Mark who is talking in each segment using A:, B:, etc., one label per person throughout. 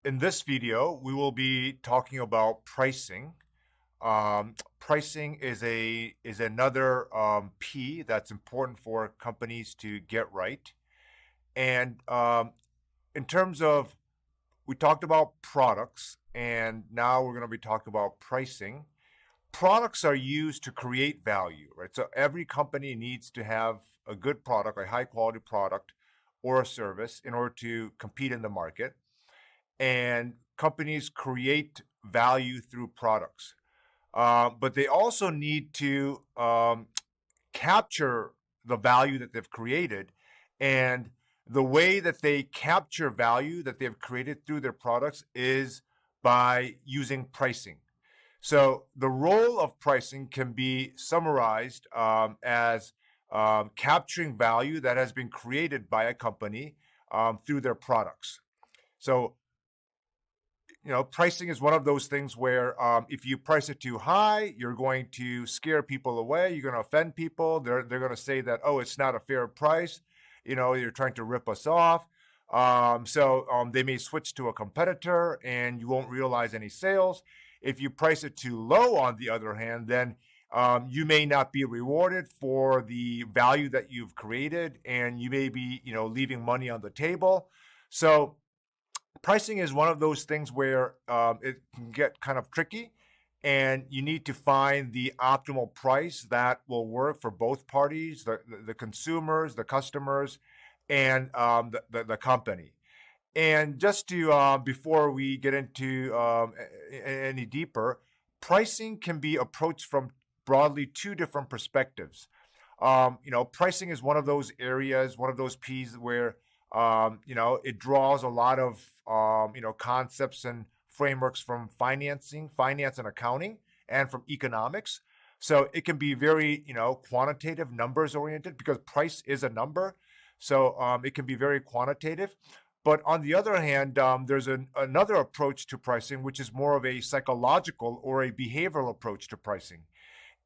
A: In this video, we will be talking about pricing. Pricing is another P that's important for companies to get right. And in terms of, we talked about products, and now we're going to be talking about pricing. Products are used to create value, right? So every company needs to have a good product, a high quality product or a service in order to compete in the market. And companies create value through products. But they also need to capture the value that they've created. And the way that they capture value that they've created through their products is by using pricing. So the role of pricing can be summarized as capturing value that has been created by a company through their products. So pricing is one of those things where if you price it too high, you're going to scare people away. You're going to offend people. They're going to say that, oh, it's not a fair price. You're trying to rip us off. So they may switch to a competitor and you won't realize any sales. If you price it too low, on the other hand, then you may not be rewarded for the value that you've created, and you may be, leaving money on the table. So pricing is one of those things where it can get kind of tricky, and you need to find the optimal price that will work for both parties, the consumers, the customers, and the company. And just to, before we get into any deeper, pricing can be approached from broadly two different perspectives. Pricing is one of those areas, one of those P's where it draws a lot of concepts and frameworks from finance and accounting, and from economics. So it can be very quantitative, numbers oriented, because price is a number. So it can be very quantitative. But on the other hand, there's another approach to pricing, which is more of a psychological or a behavioral approach to pricing.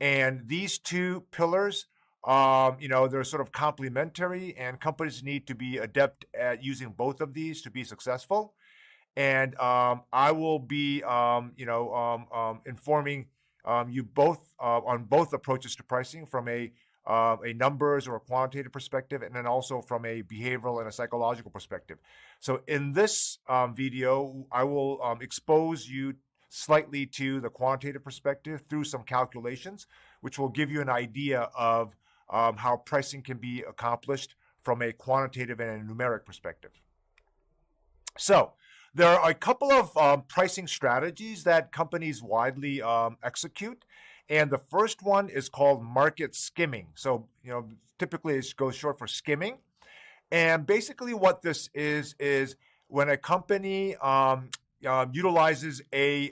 A: And these two pillars, they're sort of complementary, and companies need to be adept at using both of these to be successful. And I will be, informing you both on both approaches to pricing, from a numbers or a quantitative perspective, and then also from a behavioral and a psychological perspective. So in this video, I will expose you slightly to the quantitative perspective through some calculations, which will give you an idea of how pricing can be accomplished from a quantitative and a numeric perspective. So there are a couple of pricing strategies that companies widely execute. And the first one is called market skimming. So, typically it goes short for skimming. And basically what this is when a company utilizes a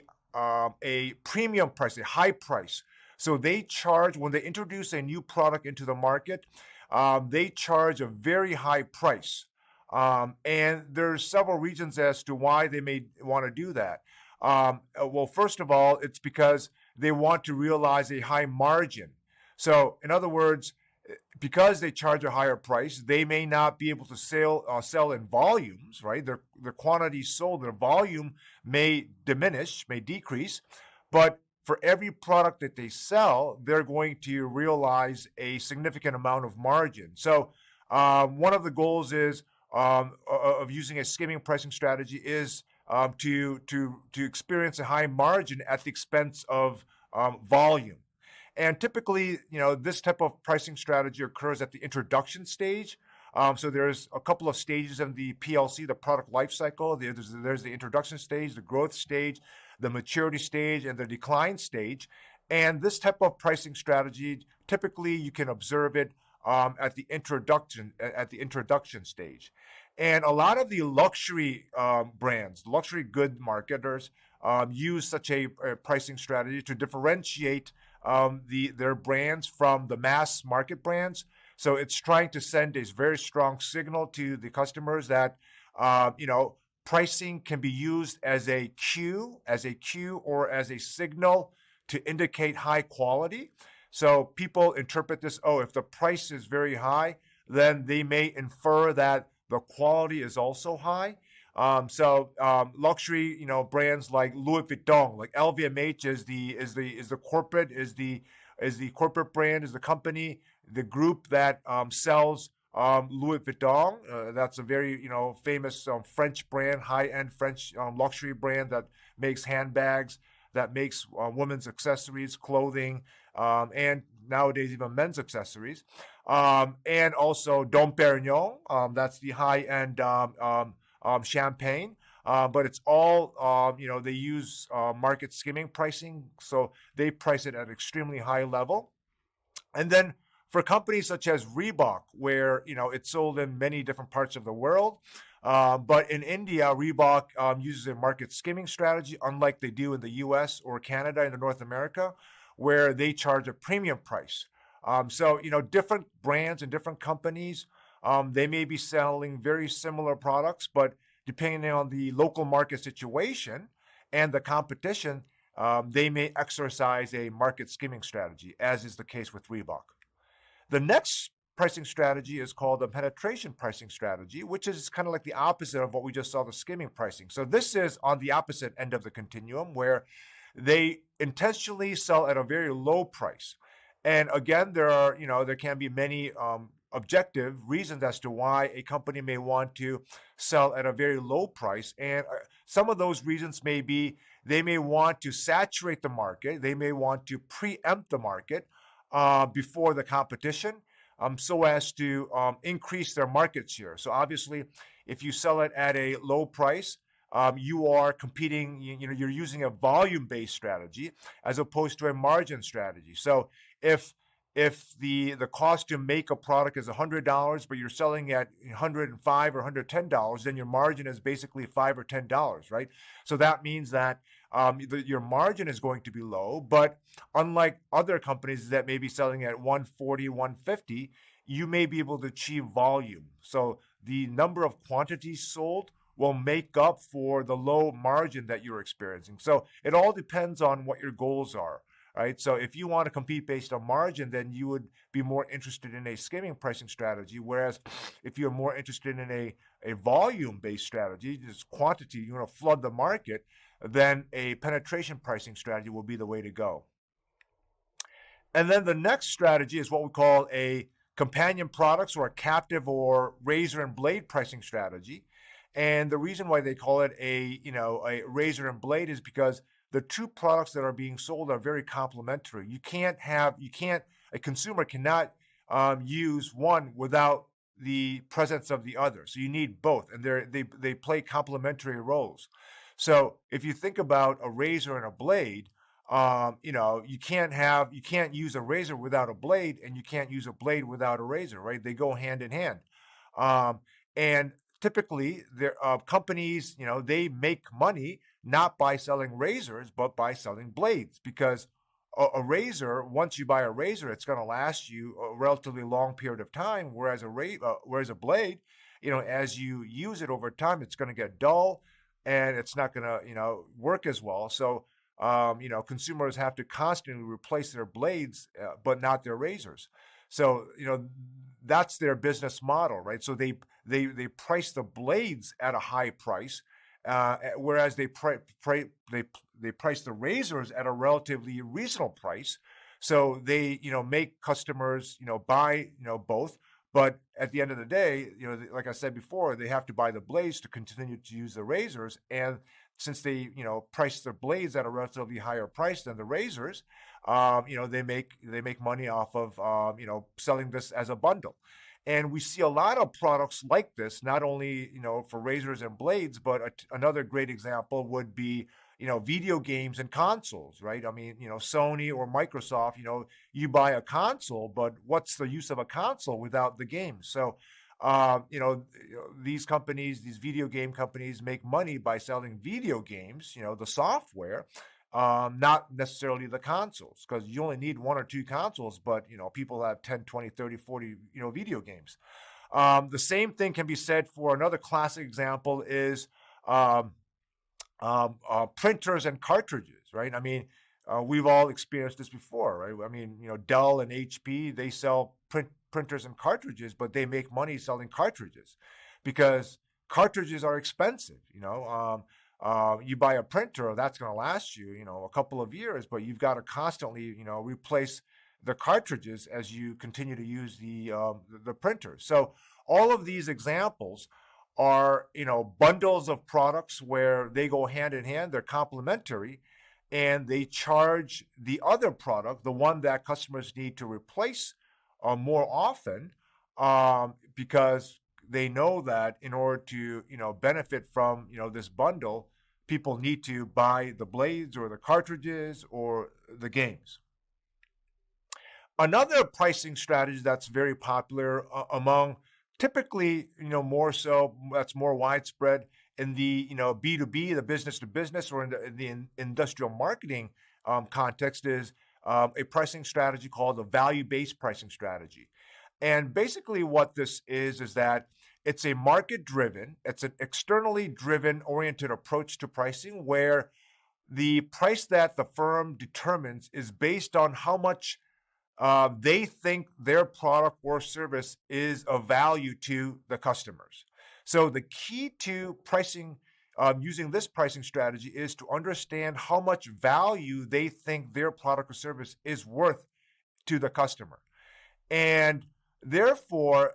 A: premium price, a high price. So they charge, when they introduce a new product into the market, they charge a very high price. And there's several reasons as to why they may want to do that. Well, first of all, it's because they want to realize a high margin. So in other words, because they charge a higher price, they may not be able to sell in volumes, right? Their quantity sold, their volume may diminish, may decrease, but for every product that they sell, they're going to realize a significant amount of margin. So one of the goals is of using a skimming pricing strategy is to experience a high margin at the expense of volume. And typically, this type of pricing strategy occurs at the introduction stage. So there's a couple of stages in the PLC, the product life cycle. There's the introduction stage, the growth stage, the maturity stage, and the decline stage. And this type of pricing strategy, typically you can observe it at the introduction stage. And a lot of the luxury brands, luxury good marketers, use such a pricing strategy to differentiate their brands from the mass market brands. So it's trying to send a very strong signal to the customers that pricing can be used as a cue or as a signal to indicate high quality. So people interpret this, if the price is very high, then they may infer that the quality is also high. Luxury, brands like Louis Vuitton, like LVMH is the corporate brand, is the company, the group that sells Louis Vuitton. That's a very famous French brand, high end French luxury brand that makes handbags, that makes women's accessories, clothing, and nowadays even men's accessories. And also Dom Perignon, that's the high end champagne. But it's all, they use market skimming pricing. So they price it at an extremely high level. And then for companies such as Reebok, where, it's sold in many different parts of the world. But in India, Reebok uses a market skimming strategy, unlike they do in the US or Canada and North America, where they charge a premium price. Different brands and different companies, they may be selling very similar products, but depending on the local market situation and the competition, they may exercise a market skimming strategy, as is the case with Reebok. The next pricing strategy is called a penetration pricing strategy, which is kind of like the opposite of what we just saw, the skimming pricing. So this is on the opposite end of the continuum, where they intentionally sell at a very low price. And again, there can be many objective reasons as to why a company may want to sell at a very low price. And some of those reasons may be they may want to saturate the market. They may want to preempt the market before the competition, so as to increase their market share. So obviously, if you sell it at a low price, you are competing, you're using a volume-based strategy as opposed to a margin strategy. So if the cost to make a product is $100, but you're selling at $105 or $110, then your margin is basically $5 or $10, right? So that means that your margin is going to be low, but unlike other companies that may be selling at 140, 150, you may be able to achieve volume. So the number of quantities sold will make up for the low margin that you're experiencing. So it all depends on what your goals are, right? So if you want to compete based on margin, then you would be more interested in a skimming pricing strategy. Whereas if you're more interested in a volume-based strategy, just quantity, you want to flood the market, then a penetration pricing strategy will be the way to go. And then the next strategy is what we call a companion products or a captive or razor and blade pricing strategy. And the reason why they call it a razor and blade is because the two products that are being sold are very complementary. A consumer cannot use one without the presence of the other. So you need both, and they play complementary roles. So if you think about a razor and a blade, you can't use a razor without a blade, and you can't use a blade without a razor, right? They go hand in hand. And typically, companies, they make money not by selling razors, but by selling blades, because a razor, once you buy a razor, it's going to last you a relatively long period of time, whereas a blade, as you use it over time, it's going to get dull, and it's not going to, work as well. So, consumers have to constantly replace their blades, but not their razors. So, that's their business model, right? So they price the blades at a high price, whereas they price the razors at a relatively reasonable price. So they make customers buy both. But at the end of the day, like I said before, they have to buy the blades to continue to use the razors. And since they price their blades at a relatively higher price than the razors, they make money off of selling this as a bundle. And we see a lot of products like this, not only for razors and blades, but another great example would be video games and consoles, right? I mean, Sony or Microsoft, you buy a console, but what's the use of a console without the games? So, these companies, these video game companies, make money by selling video games, the software, not necessarily the consoles, because you only need one or two consoles, but people have 10, 20, 30, 40 video games. The same thing can be said for another classic example is printers and cartridges, right? I mean, we've all experienced this before, right? I mean, Dell and HP, they sell printers and cartridges, but they make money selling cartridges because cartridges are expensive. You buy a printer that's going to last you, a couple of years, but you've got to constantly, replace the cartridges as you continue to use the printer. So all of these examples are, bundles of products where they go hand in hand, they're complementary, and they charge the other product, the one that customers need to replace more often, because they know that in order to, benefit from, this bundle, people need to buy the blades or the cartridges or the games. Another pricing strategy that's very popular among typically, more so, that's more widespread in the, B2B, the business to business, or in the industrial marketing context is a pricing strategy called a value-based pricing strategy. And basically what this is that it's a market-driven, it's an externally driven oriented approach to pricing where the price that the firm determines is based on how much they think their product or service is of value to the customers. So the key to pricing, using this pricing strategy, is to understand how much value they think their product or service is worth to the customer. And therefore,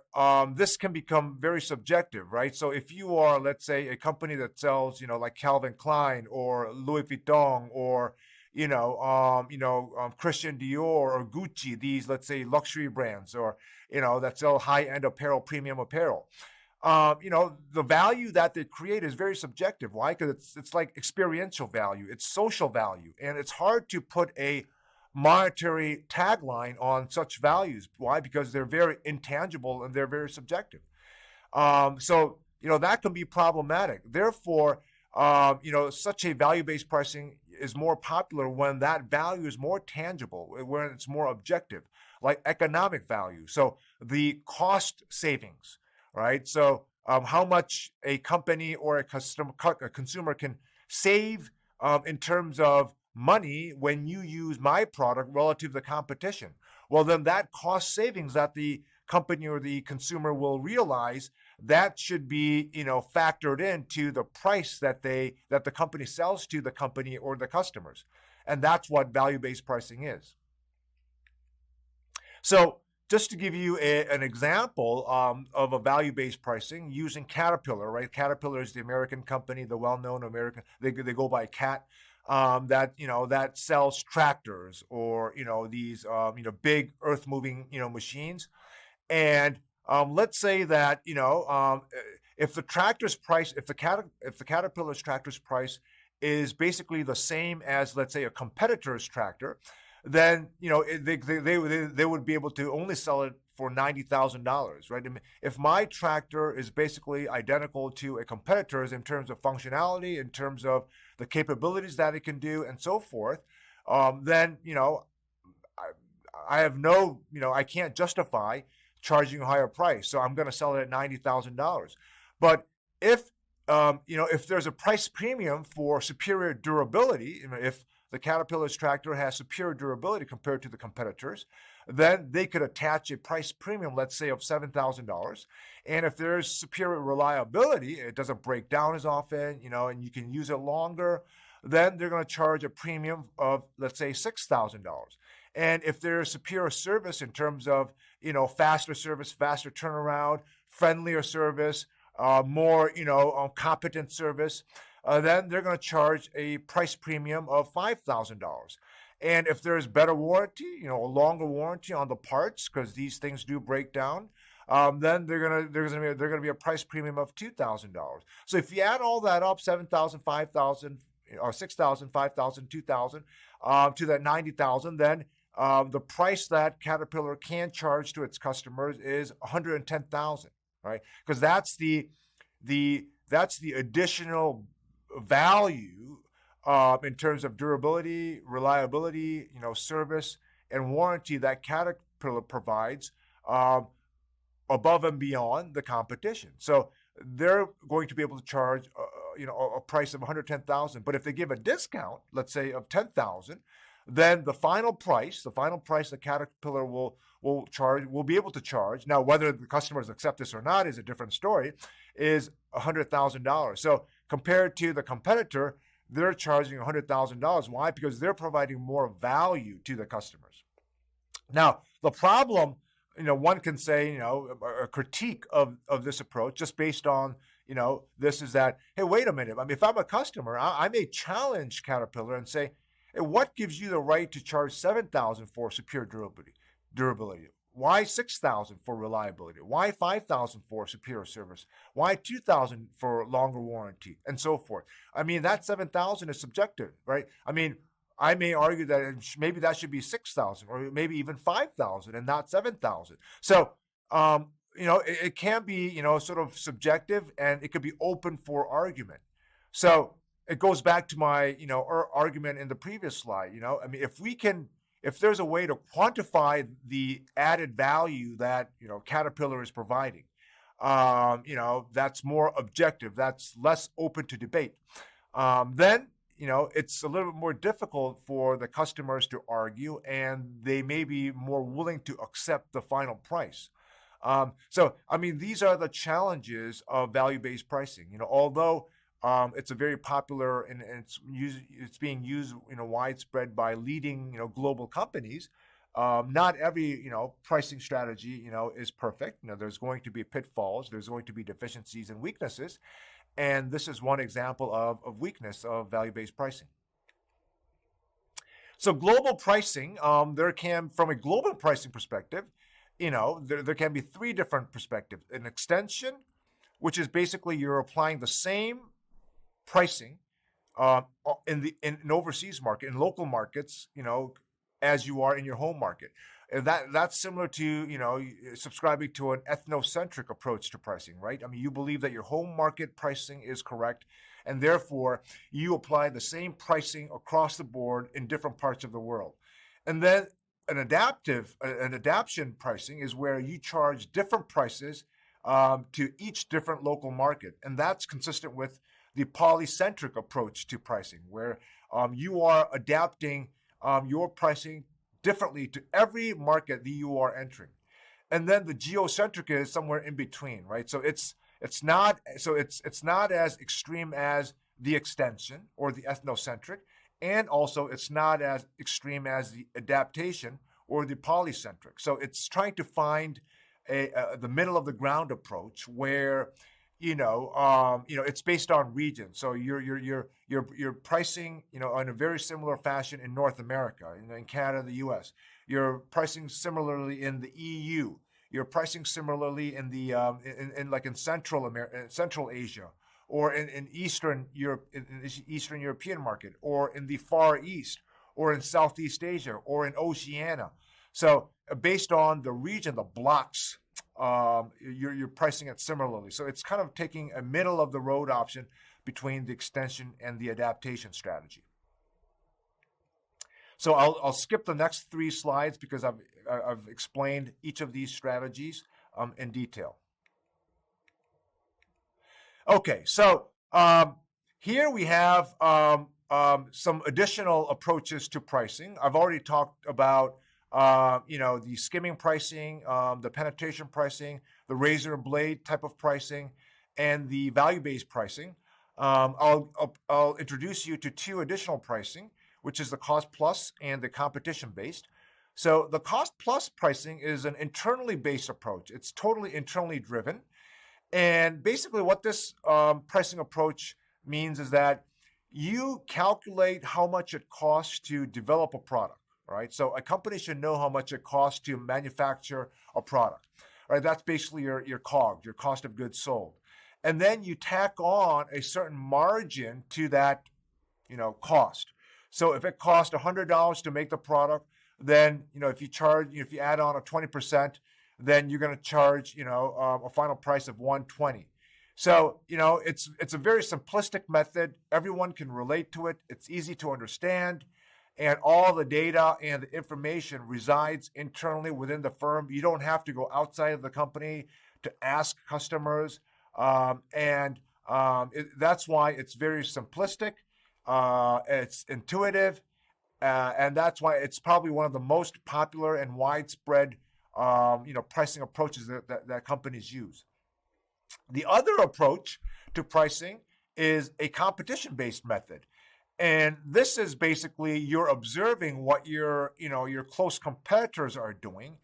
A: this can become very subjective, right? So if you are, let's say, a company that sells, like Calvin Klein or Louis Vuitton or Christian Dior or Gucci, these, let's say, luxury brands, or, that sell high-end apparel, premium apparel. The value that they create is very subjective. Why? Because it's like experiential value, it's social value, and it's hard to put a monetary tagline on such values. Why? Because they're very intangible and they're very subjective. So that can be problematic. Therefore, such a value-based pricing is more popular when that value is more tangible, when it's more objective, like economic value. So the cost savings, right? So how much a company or a consumer can save in terms of money when you use my product relative to the competition. Well, then that cost savings that the company or the consumer will realize, that should be, factored into the price that the company sells to the company or the customers. And that's what value-based pricing is. So just to give you an example of a value-based pricing using Caterpillar, right? Caterpillar is the American company, the well-known American, they go by CAT, that sells tractors or, these, big earth-moving, machines. And let's say that, if the tractor's price, if the Caterpillar's tractor's price is basically the same as, let's say, a competitor's tractor, then, they would be able to only sell it for $90,000, right? If my tractor is basically identical to a competitor's in terms of functionality, in terms of the capabilities that it can do, and so forth, then, I have no, I can't justify charging a higher price. So I'm going to sell it at $90,000. But if, if there's a price premium for superior durability, if the Caterpillar's tractor has superior durability compared to the competitors, then they could attach a price premium, let's say, of $7,000. And if there's superior reliability, it doesn't break down as often, and you can use it longer, then they're going to charge a premium of, let's say, $6,000. And if there's superior service in terms of, faster service, faster turnaround, friendlier service, more, competent service, then they're going to charge a price premium of $5,000. And if there's better warranty, a longer warranty on the parts, because these things do break down, then there's going to be a price premium of $2,000. So if you add all that up, $7,000, $5,000, or $6,000, $5,000, $2,000, to that $90,000, then the price that Caterpillar can charge to its customers is $110,000, right? Because that's the additional value in terms of durability, reliability, service, and warranty that Caterpillar provides above and beyond the competition. So they're going to be able to charge, a price of $110,000. But if they give a discount, let's say of $10,000, then the final price that Caterpillar will be able to charge. Now, whether the customers accept this or not is a different story. is $100,000. So compared to the competitor, they're charging $100,000. Why? Because they're providing more value to the customers. Now, the problem, one can say, a critique of this approach just based on, this is that, hey, wait a minute. I mean, if I'm a customer, I may challenge Caterpillar and say, hey, what gives you the right to charge $7,000 for superior durability? Why $6,000 for reliability? Why $5,000 for superior service? Why $2,000 for longer warranty, and so forth? I mean, that $7,000 is subjective, right? I mean, I may argue that maybe that should be $6,000 or maybe even $5,000 and not $7,000. So, it can be, sort of subjective, and it could be open for argument. So it goes back to my, argument in the previous slide. I mean, if there's a way to quantify the added value that, Caterpillar is providing, that's more objective, that's less open to debate, then, it's a little bit more difficult for the customers to argue, and they may be more willing to accept the final price. So, I mean, these are the challenges of value-based pricing. Although it's a very popular and it's being used, widespread by leading, global companies. Not every, pricing strategy, is perfect. There's going to be pitfalls. There's going to be deficiencies and weaknesses. And this is one example of weakness of value-based pricing. So global pricing, from a global pricing perspective, there can be three different perspectives. An extension, which is basically you're applying the same pricing in overseas market, in local markets, as you are in your home market. And that's similar to, subscribing to an ethnocentric approach to pricing, right? I mean, you believe that your home market pricing is correct, and therefore you apply the same pricing across the board in different parts of the world. And then an adaptation pricing is where you charge different prices to each different local market. And that's consistent with the polycentric approach to pricing, where you are adapting your pricing differently to every market that you are entering. And then the geocentric is somewhere in between, right? So it's not as extreme as the extension or the ethnocentric, and also it's not as extreme as the adaptation or the polycentric. So it's trying to find the middle of the ground approach where it's based on region. So you're pricing, in a very similar fashion in North America, in Canada, the U.S. You're pricing similarly in the EU. You're pricing similarly in the in Central Asia, or in Eastern Europe, in Eastern European market, or in the Far East, or in Southeast Asia, or in Oceania. So based on the region, the blocks, you're pricing it similarly. So it's kind of taking a middle of the road option between the extension and the adaptation strategy. So I'll skip the next three slides because I've explained each of these strategies in detail. Okay, so here we have some additional approaches to pricing. I've already talked about the skimming pricing, the penetration pricing, the razor blade type of pricing, and the value-based pricing. I'll introduce you to two additional pricing, which is the cost plus and the competition based. So the cost plus pricing is an internally based approach. It's totally internally driven. And basically what this pricing approach means is that you calculate how much it costs to develop a product. Right? So a company should know how much it costs to manufacture a product. Right? That's basically your COGS, your cost of goods sold. And then you tack on a certain margin to that, cost. So if it costs $100 to make the product, then, if you add on a 20%, then you're going to charge, a final price of $120. So, it's a very simplistic method. Everyone can relate to it. It's easy to understand. And all the data and the information resides internally within the firm. You don't have to go outside of the company to ask customers. That's why it's very simplistic. It's intuitive. And that's why it's probably one of the most popular and widespread, pricing approaches that companies use. The other approach to pricing is a competition-based method. And this is basically you're observing what your close competitors are doing,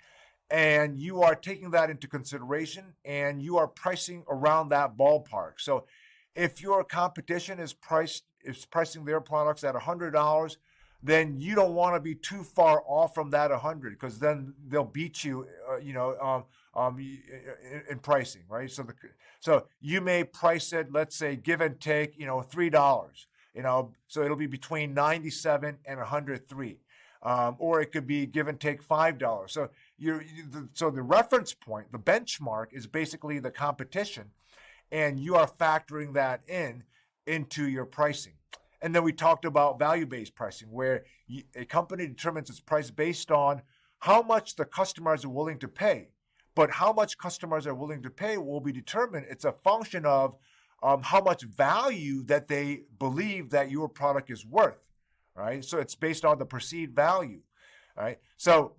A: and you are taking that into consideration, and you are pricing around that ballpark. So if your competition is pricing their products at $100, then you don't want to be too far off from that 100, because then they'll beat you, in pricing, right? So you may price it, let's say, give and take, $3. So it'll be between 97 and 103, or it could be give and take $5. So the reference point, the benchmark, is basically the competition, and you are factoring that into your pricing. And then we talked about value-based pricing, where a company determines its price based on how much the customers are willing to pay. But how much customers are willing to pay will be determined. It's a function of how much value that they believe that your product is worth, right? So it's based on the perceived value, right? So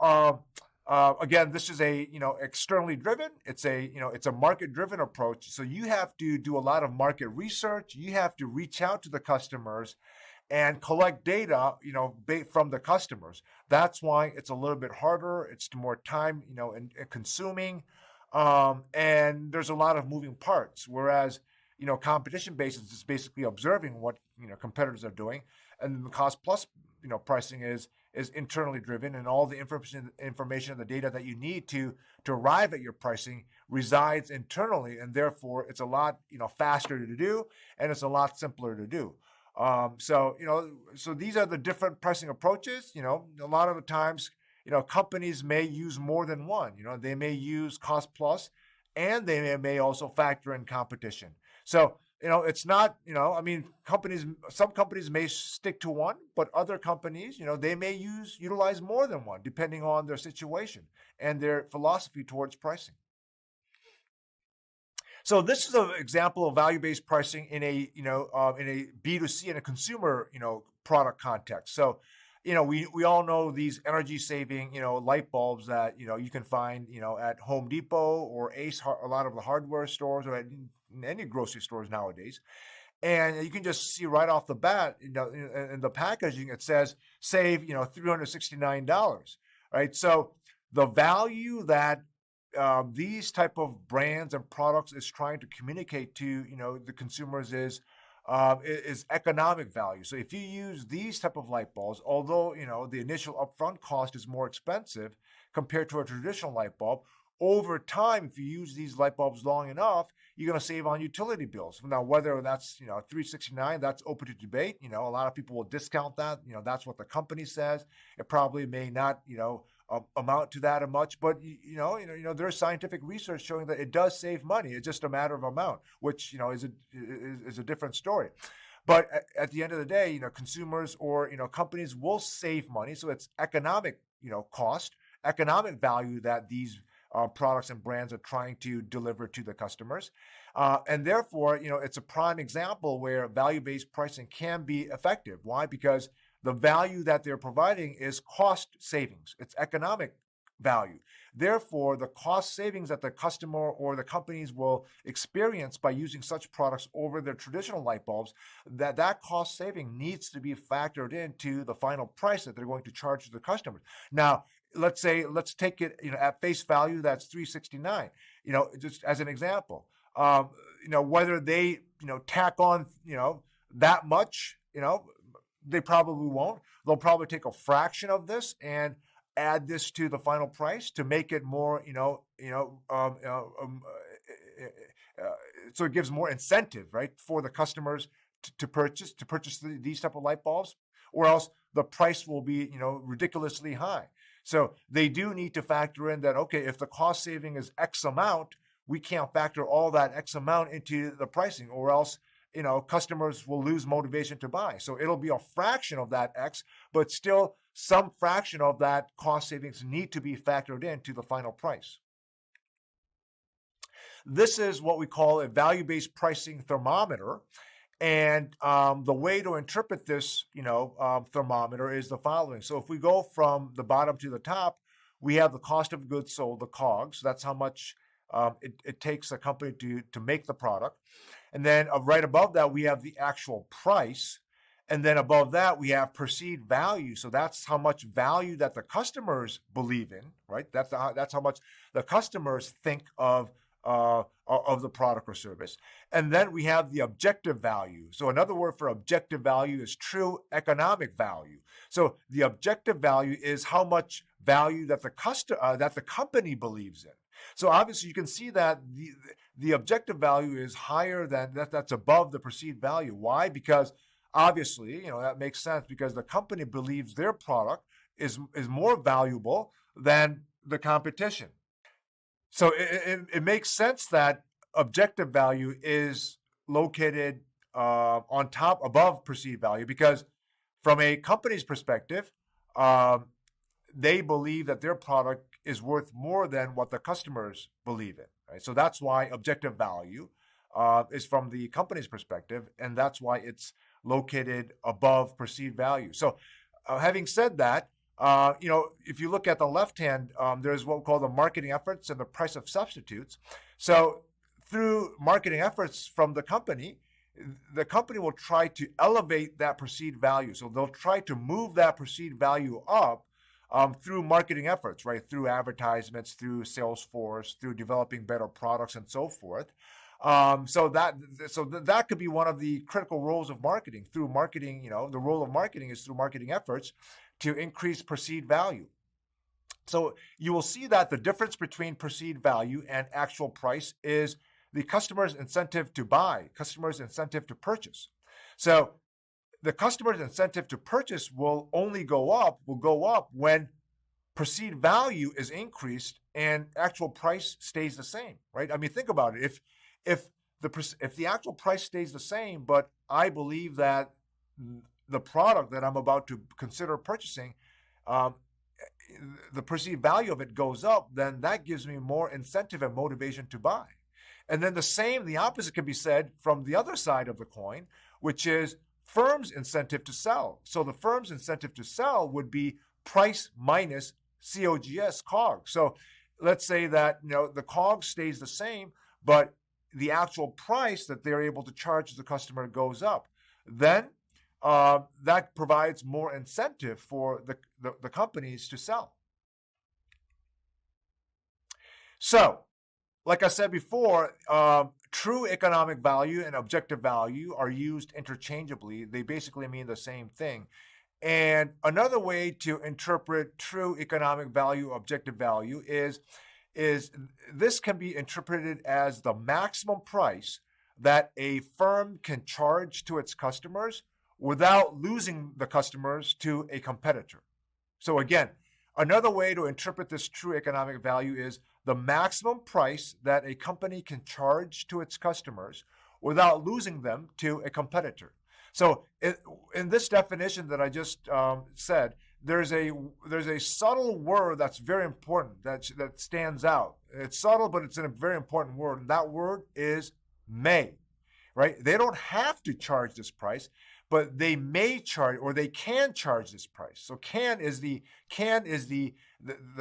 A: again, this is a externally driven. It's a market-driven approach. So you have to do a lot of market research. You have to reach out to the customers and collect data, from the customers. That's why it's a little bit harder. It's more time, and consuming, and there's a lot of moving parts. Whereas, competition basis is basically observing what competitors are doing, and the cost plus pricing is internally driven, and all the information and the data that you need to arrive at your pricing resides internally, and therefore it's a lot faster to do, and it's a lot simpler to do. So these are the different pricing approaches. A lot of the times, companies may use more than one. They may use cost plus, and they may also factor in competition. So, it's not, some companies may stick to one, but other companies, they may utilize more than one, depending on their situation and their philosophy towards pricing. So this is an example of value-based pricing in a B2C, in a consumer, product context. So, we all know these energy-saving, light bulbs that, you can find, at Home Depot or Ace, a lot of the hardware stores, or at any grocery stores nowadays. And you can just see right off the bat, in the packaging, it says save, $369, right? So the value that these type of brands and products is trying to communicate to, the consumers is economic value. So if you use these type of light bulbs, although, the initial upfront cost is more expensive compared to a traditional light bulb, over time, if you use these light bulbs long enough, you're going to save on utility bills. Now, whether that's, $369, that's open to debate. A lot of people will discount that. That's what the company says. It probably may not, amount to that much, but there's scientific research showing that it does save money. It's just a matter of amount, which is a different story. But at the end of the day, consumers or companies will save money, so it's economic cost, economic value that these products and brands are trying to deliver to the customers, and therefore it's a prime example where value-based pricing can be effective. Why? Because the value that they're providing is cost savings. It's economic value. Therefore, the cost savings that the customer or the companies will experience by using such products over their traditional light bulbs, that cost saving needs to be factored into the final price that they're going to charge to the customers. Now, let's take it at face value, that's $369. Just as an example, whether they tack on that much, they probably won't. They'll probably take a fraction of this and add this to the final price to make it more, so it gives more incentive, right, for the customers to purchase these type of light bulbs, or else the price will be, ridiculously high. So they do need to factor in that, okay, if the cost saving is X amount, we can't factor all that X amount into the pricing, or else customers will lose motivation to buy. So it'll be a fraction of that X, but still some fraction of that cost savings need to be factored into the final price. This is what we call a value-based pricing thermometer. And the way to interpret this, thermometer is the following. So if we go from the bottom to the top, we have the cost of goods sold, the COGS. That's how much it takes a company to make the product. And then right above that, we have the actual price. And then above that, we have perceived value. So that's how much value that the customers believe in, right? That's how much the customers think of the product or service. And then we have the objective value. So another word for objective value is true economic value. So the objective value is how much value that the company believes in. So obviously you can see that the objective value is higher than that's above the perceived value. Why? Because obviously, that makes sense, because the company believes their product is more valuable than the competition. So it makes sense that objective value is located on top, above perceived value, because from a company's perspective, they believe that their product is worth more than what the customers believe in. Right? So that's why objective value is from the company's perspective, and that's why it's located above perceived value. So having said that, if you look at the left hand, there's what we call the marketing efforts and the price of substitutes. So through marketing efforts from the company will try to elevate that perceived value. So they'll try to move that perceived value up through marketing efforts, right? Through advertisements, through Salesforce, through developing better products, and so forth. So that could be one of the critical roles of marketing. Through marketing, the role of marketing is through marketing efforts to increase perceived value. So you will see that the difference between perceived value and actual price is the customer's incentive to buy, customer's incentive to purchase. So the customer's incentive to purchase will go up when perceived value is increased and actual price stays the same, right? I mean, think about it. If the actual price stays the same, but I believe that the product that I'm about to consider purchasing, the perceived value of it goes up, then that gives me more incentive and motivation to buy. And then the opposite can be said from the other side of the coin, which is firm's incentive to sell. So the firm's incentive to sell would be price minus COGS. So let's say that the COGS stays the same, but the actual price that they're able to charge the customer goes up. Then that provides more incentive for the companies to sell. So, like I said before, true economic value and objective value are used interchangeably. They basically mean the same thing. And another way to interpret true economic value, objective value, is this can be interpreted as the maximum price that a firm can charge to its customers without losing the customers to a competitor. So again, another way to interpret this true economic value is the maximum price that a company can charge to its customers without losing them to a competitor. So in this definition that I just said, there's a subtle word that's very important, that stands out. It's subtle, but it's a very important word. And that word is may, right? They don't have to charge this price, but they may charge, or they can charge this price. So can is the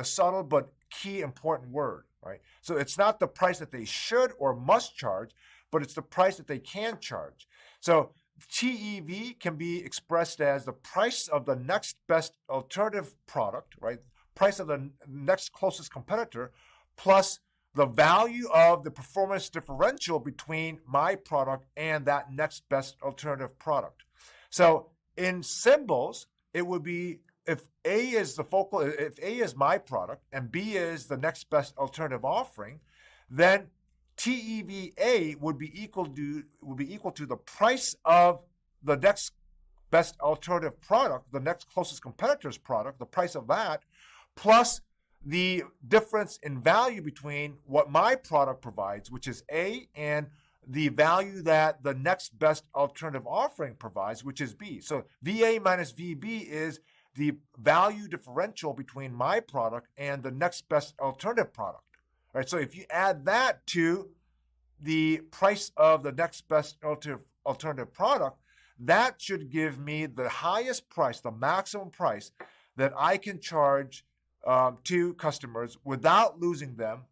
A: subtle but key important word, right? So it's not the price that they should or must charge, but it's the price that they can charge. So TEV can be expressed as the price of the next best alternative product, right? Price of the next closest competitor, plus the value of the performance differential between my product and that next best alternative product. So in symbols, it would be if A is my product and B is the next best alternative offering, then TEVA would be equal to the price of the next best alternative product, the next closest competitor's product, the price of that, plus the difference in value between what my product provides, which is A, and the value that the next best alternative offering provides, which is B. So VA minus VB is the value differential between my product and the next best alternative product. Right, so if you add that to the price of the next best alternative product, that should give me the highest price, the maximum price that I can charge to customers without losing them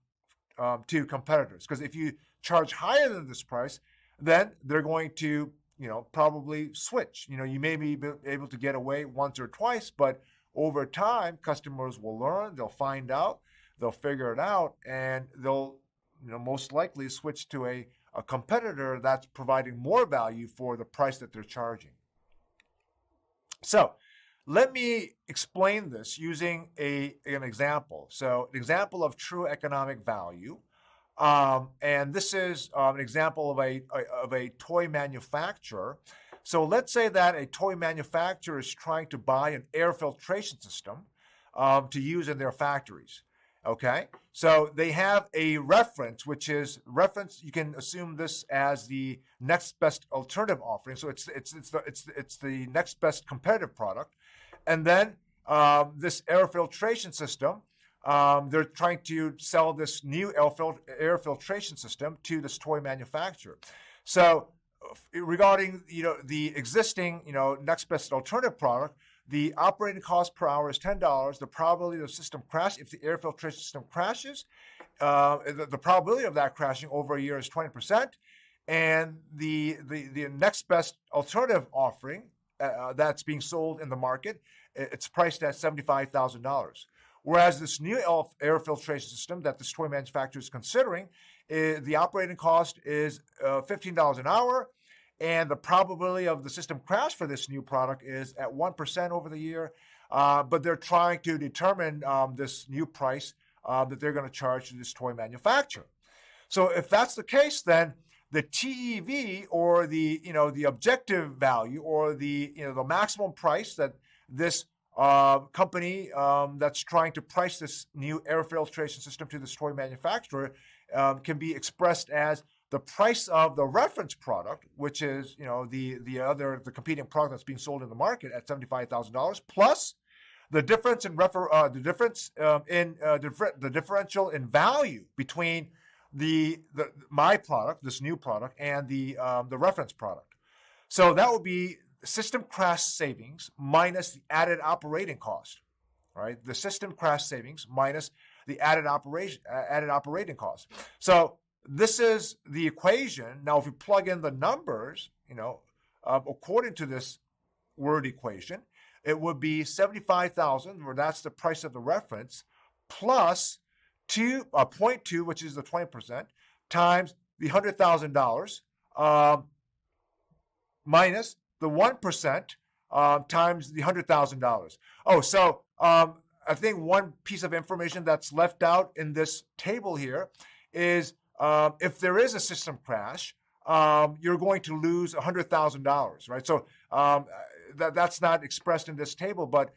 A: to competitors. Because if you charge higher than this price, then they're going to, probably switch. You may be able to get away once or twice, but over time, customers will learn, they'll find out, they'll figure it out, and they'll, most likely switch to a competitor that's providing more value for the price that they're charging. So let me explain this using an example. So an example of true economic value. And this is an example of a toy manufacturer. So let's say that a toy manufacturer is trying to buy an air filtration system to use in their factories. Okay, so they have a reference, which is reference. You can assume this as the next best alternative offering. So it's the next best competitive product, and then this air filtration system. They're trying to sell this new air filtration system to this toy manufacturer. So regarding the existing next best alternative product, the operating cost per hour is $10. The probability of the system crash, if the air filtration system crashes, the probability of that crashing over a year is 20%. And the next best alternative offering that's being sold in the market, it's priced at $75,000. Whereas this new air filtration system that this toy manufacturer is considering, the operating cost is $15 an hour, and the probability of the system crash for this new product is at 1% over the year. But they're trying to determine this new price that they're going to charge to this toy manufacturer. So if that's the case, then the TEV, or the objective value, or the maximum price that this company that's trying to price this new air filtration system to this toy manufacturer can be expressed as the price of the reference product, which is the competing product that's being sold in the market at $75,000, plus the difference in the differential in value between my product, this new product, and the reference product. So that would be system crash savings minus the added operating cost, right? The system crash savings minus the added operating cost. So this is the equation. Now, if you plug in the numbers, according to this word equation, it would be 75,000, where that's the price of the reference, plus 0.2, which is the 20%, times the $100,000, minus the 1% times the $100,000. Oh, so I think one piece of information that's left out in this table here is if there is a system crash, you're going to lose $100,000, right? So that's not expressed in this table, but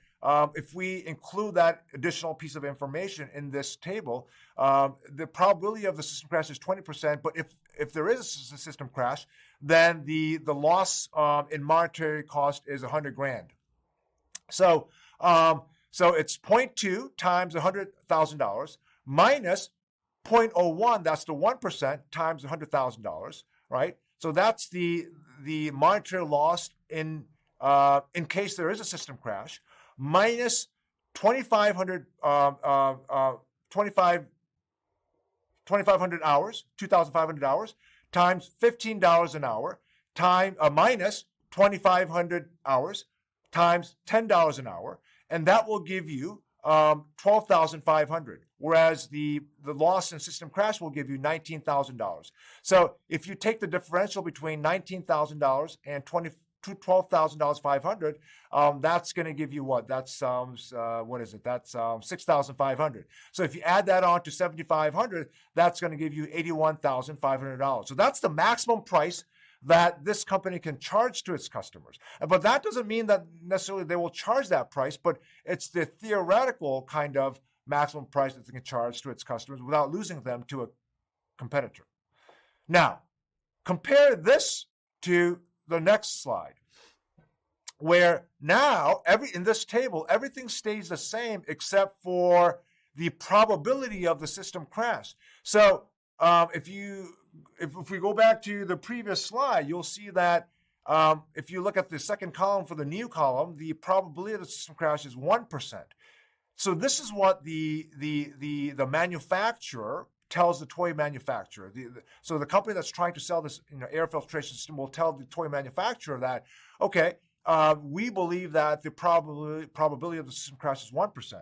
A: if we include that additional piece of information in this table, the probability of the system crash is 20%. But if there is a system crash, then the loss in monetary cost is $100,000. So it's 0.2 times $100,000 minus 0.01. That's the 1% times $100,000, right? So that's the monetary loss in case there is a system crash, minus 2,500 hours, 2,500 hours, times $15 an hour, minus 2,500 hours, times $10 an hour, and that will give you 12,500. Whereas the loss in system crash will give you $19,000. So if you take the differential between $19,000 and $12,500, that's going to give you what? That's what is it? That's $6,500. So if you add that on to $7,500, that's going to give you $81,500. So that's the maximum price that this company can charge to its customers. But that doesn't mean that necessarily they will charge that price, but it's the theoretical kind of maximum price that they can charge to its customers without losing them to a competitor. Now, compare this to the next slide, where now in this table, everything stays the same except for the probability of the system crash. So if we go back to the previous slide, you'll see that if you look at the second column for the new column, the probability of the system crash is 1%. So this is what the manufacturer tells the toy manufacturer. So the company that's trying to sell this air filtration system will tell the toy manufacturer that, okay, we believe that the probability of the system crash is 1%.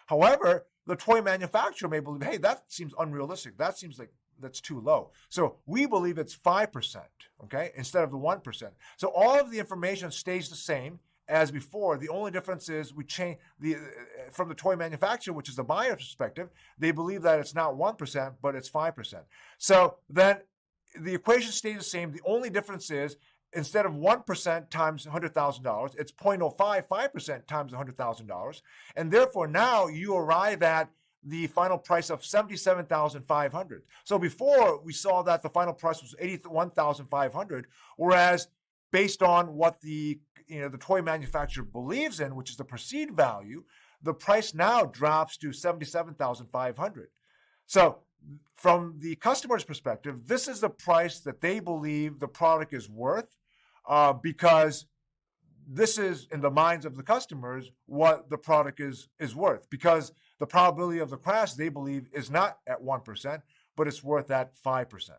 A: However, the toy manufacturer may believe, hey, that seems unrealistic. That seems like that's too low. So we believe it's 5%, okay, instead of the 1%. So all of the information stays the same as before. The only difference is we change from the toy manufacturer, which is the buyer's perspective, they believe that it's not 1%, but it's 5%. So then the equation stays the same. The only difference is instead of 1% times $100,000, it's 0.055% times $100,000. And therefore now you arrive at the final price of $77,500. So before we saw that the final price was $81,500, whereas based on what the toy manufacturer believes in, which is the perceived value, the price now drops to $77,500. So from the customer's perspective, this is the price that they believe the product is worth, because this is, in the minds of the customers, what the product is worth, because the probability of the crash, they believe, is not at 1%, but it's worth at 5%.